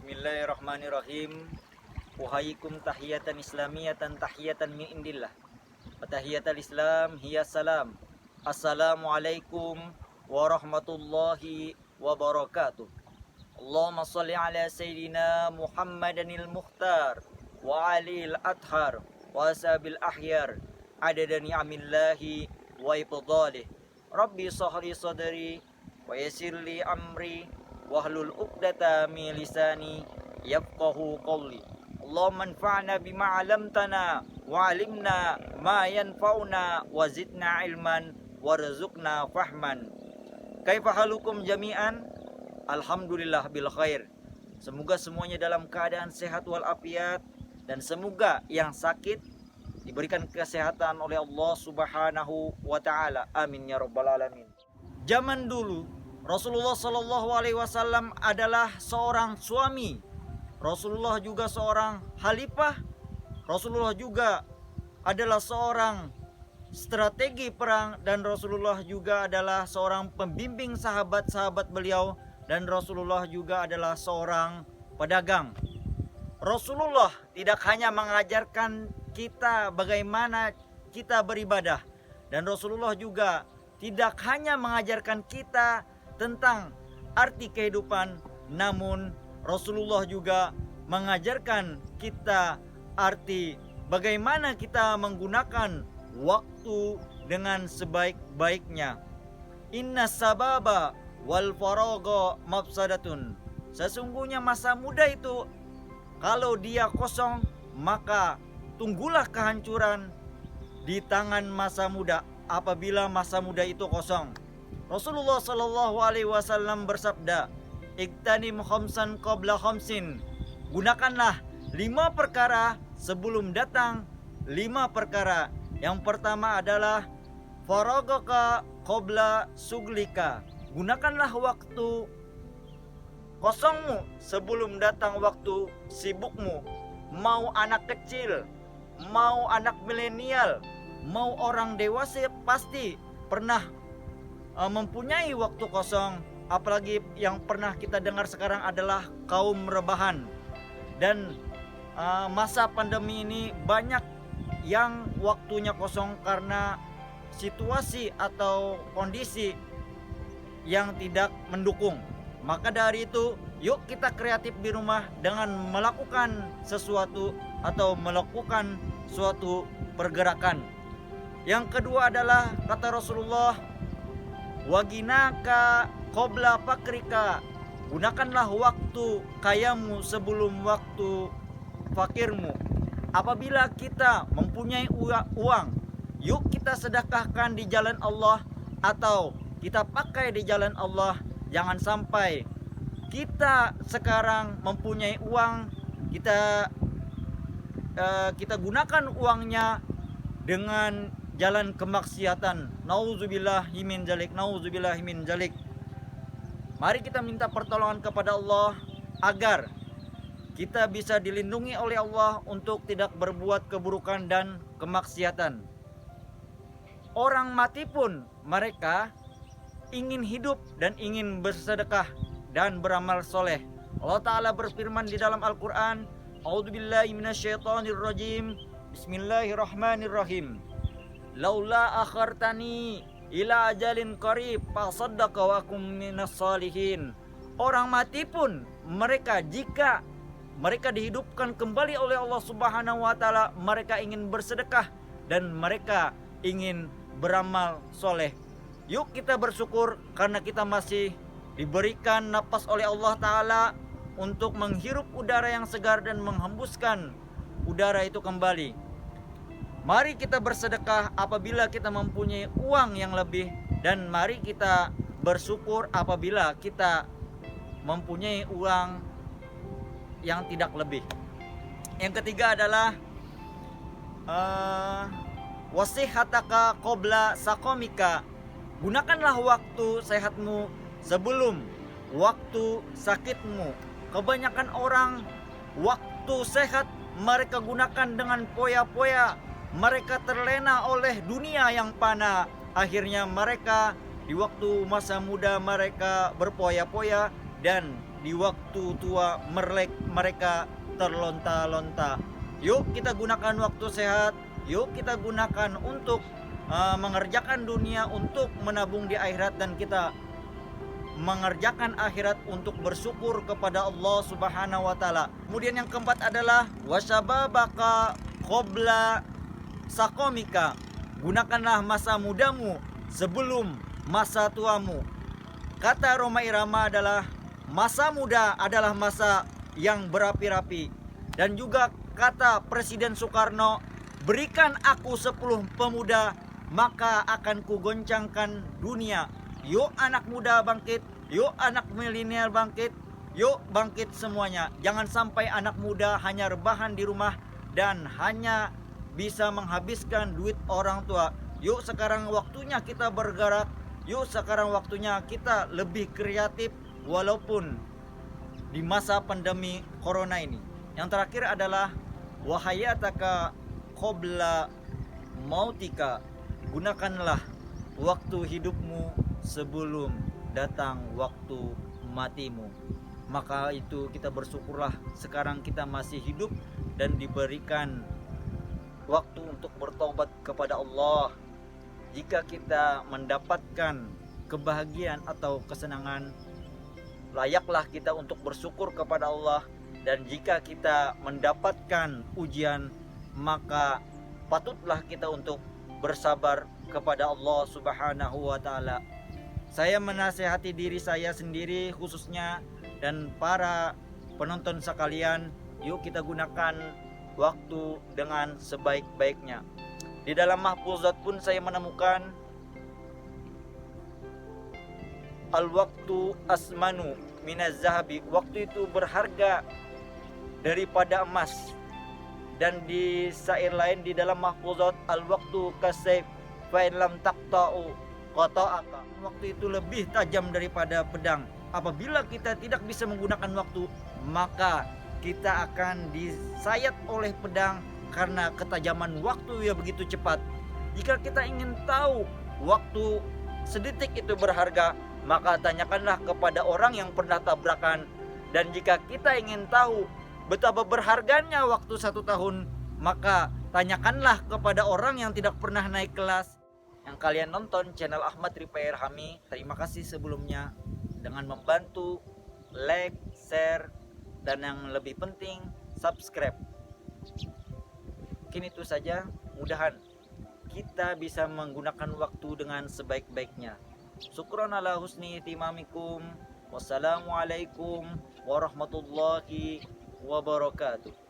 Bismillahirrahmanirrahim. Uhayyikum tahiyatan islamiyatan tahiyatan min indillah. Wa tahiyatul Islam hiya salam. Assalamualaikum warahmatullahi wabarakatuh. Allahumma salli ala sayyidina Muhammadanil Mukhtar wa alil adhar wa ashabil ahyar adada ni'amillahi wa ifdalih. Rabbi sahri sadri wa yassirli amri wahlul 'uqdatam min lisani yafqahu qawli. Allahumma anfa'na bima 'allamtana wa 'allimna ma yanfa'una wa zidna ilman warzuqna fahman. Kaifa halukum jami'an? Alhamdulillah bil khair. Semoga semuanya dalam keadaan sehat walafiat, dan semoga yang sakit diberikan kesehatan oleh Allah Subhanahu wa taala. Amin ya rabbal alamin. Zaman dulu Rasulullah Shallallahu Alaihi Wasallam adalah seorang suami. Rasulullah juga seorang khalifah. Rasulullah juga adalah seorang strategi perang, dan Rasulullah juga adalah seorang pembimbing sahabat-sahabat beliau, dan Rasulullah juga adalah seorang pedagang. Rasulullah tidak hanya mengajarkan kita bagaimana kita beribadah, dan Rasulullah juga tidak hanya mengajarkan kita tentang arti kehidupan, namun Rasulullah juga mengajarkan kita arti bagaimana kita menggunakan waktu dengan sebaik-baiknya. Inna sababa wal faraga mafsadatun. Sesungguhnya masa muda itu, kalau dia kosong, maka tunggulah kehancuran di tangan masa muda apabila masa muda itu kosong. Rasulullah Shallallahu Alaihi Wasallam bersabda, "Iktanim khamsan qabla khamsin." Gunakanlah 5 perkara sebelum datang 5 perkara. Yang pertama adalah faragaka qabla suglika. Gunakanlah waktu kosongmu sebelum datang waktu sibukmu. Mau anak kecil, mau anak milenial, mau orang dewasa, pasti pernah mempunyai waktu kosong. Apalagi yang pernah kita dengar sekarang adalah kaum rebahan. Dan masa pandemi ini banyak yang waktunya kosong karena situasi atau kondisi yang tidak mendukung. Maka dari itu, yuk kita kreatif di rumah dengan melakukan sesuatu atau melakukan suatu pergerakan. Yang kedua adalah kata Rasulullah, waginaka qabla fakrika. Gunakanlah waktu kayamu sebelum waktu fakirmu. Apabila kita mempunyai uang, yuk kita sedekahkan di jalan Allah atau kita pakai di jalan Allah. Jangan sampai kita sekarang mempunyai uang, kita gunakan uangnya dengan jalan kemaksiatan. Nauzubillahi min dzalik, nauzubillahi min dzalik. Mari kita minta pertolongan kepada Allah agar kita bisa dilindungi oleh Allah untuk tidak berbuat keburukan dan kemaksiatan. Orang mati pun mereka ingin hidup dan ingin bersedekah dan beramal soleh. Allah Ta'ala berfirman di dalam Al-Quran, A'udzubillahi minasyaitonirrajim, Bismillahirrahmanirrahim. Laula akhartani ila ajalin qarib fasaddaqa wa akum minas salihin. Orang mati pun mereka, jika mereka dihidupkan kembali oleh Allah Subhanahu wa taala, mereka ingin bersedekah dan mereka ingin beramal soleh. Yuk kita bersyukur karena kita masih diberikan napas oleh Allah Ta'ala untuk menghirup udara yang segar dan menghembuskan udara itu kembali. Mari kita bersedekah apabila kita mempunyai uang yang lebih, dan mari kita bersyukur apabila kita mempunyai uang yang tidak lebih. Yang ketiga adalah wasihataka qabla saqamika. Gunakanlah waktu sehatmu sebelum waktu sakitmu. Kebanyakan orang waktu sehat mereka gunakan dengan poya-poya. Mereka terlena oleh dunia yang fana. Akhirnya mereka di waktu masa muda mereka berpoya-poya dan di waktu tua mereka terlonta-lonta. Yuk kita gunakan waktu sehat, yuk kita gunakan untuk mengerjakan dunia untuk menabung di akhirat, dan kita mengerjakan akhirat untuk bersyukur kepada Allah Subhanahu wa taala. Kemudian yang keempat adalah wasyababaka qabla sakomika. Gunakanlah masa mudamu sebelum masa tuamu. Kata Rhoma Irama adalah masa muda adalah masa yang berapi-api. Dan juga kata Presiden Soekarno, berikan aku 10 pemuda maka akan kugoncangkan dunia. Yuk anak muda bangkit, yuk anak milenial bangkit, yuk bangkit semuanya. Jangan sampai anak muda hanya rebahan di rumah dan hanya bisa menghabiskan duit orang tua. Yuk sekarang waktunya kita bergerak, yuk sekarang waktunya kita lebih kreatif walaupun di masa pandemi corona ini. Yang terakhir adalah wahayataka qabla mautika. Gunakanlah waktu hidupmu sebelum datang waktu matimu. Maka itu kita bersyukurlah sekarang kita masih hidup dan diberikan waktu untuk bertobat kepada Allah. Jika kita mendapatkan kebahagiaan atau kesenangan, layaklah kita untuk bersyukur kepada Allah. Dan jika kita mendapatkan ujian, maka patutlah kita untuk bersabar kepada Allah Subhanahu wa taala. Saya menasihati diri saya sendiri khususnya dan para penonton sekalian, yuk kita gunakan waktu dengan sebaik-baiknya. Di dalam mahfuzat pun saya menemukan al-waktu asmanu minaz zahabi. Waktu itu berharga daripada emas. Dan di syair lain di dalam mahfuzat, al-waktu kasayf fa in lam taqta'u qata'aka. Waktu itu lebih tajam daripada pedang. Apabila kita tidak bisa menggunakan waktu, maka kita akan disayat oleh pedang karena ketajaman waktu yang begitu cepat. Jika kita ingin tahu waktu sedetik itu berharga, maka tanyakanlah kepada orang yang pernah tabrakan. Dan jika kita ingin tahu betapa berharganya waktu 1 tahun, maka tanyakanlah kepada orang yang tidak pernah naik kelas. Yang kalian nonton channel Ahmad Repair Hami, terima kasih sebelumnya dengan membantu like, share, dan yang lebih penting subscribe. Mungkin itu saja, mudahan kita bisa menggunakan waktu dengan sebaik-baiknya. Syukran ala husni timamikum. Wassalamualaikum warahmatullahi wabarakatuh.